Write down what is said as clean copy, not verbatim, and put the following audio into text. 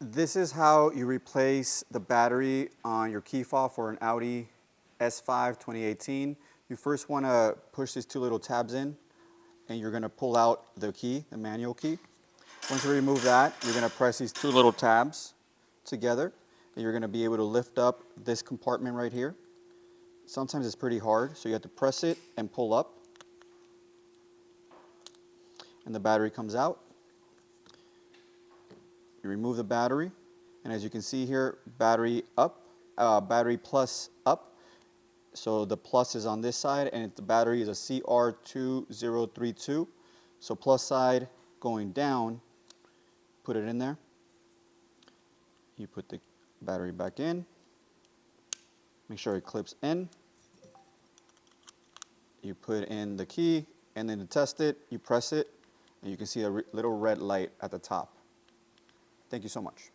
This is how you replace the battery on your key fob for an Audi S5 2018. You first want to push these two little tabs in, and you're going to pull out the key, the manual key. Once you remove that, you're going to press these two little tabs together, and you're going to be able to lift up this compartment right here. Sometimes it's pretty hard, so you have to press it and pull up, and the battery comes out. You remove the battery, and as you can see here, battery up, battery plus up. So the plus is on this side, and the battery is a CR2032. So plus side going down, put it in there. You put the battery back in. Make sure it clips in. You put in the key, and then to test it, you press it, and you can see a little red light at the top. Thank you so much.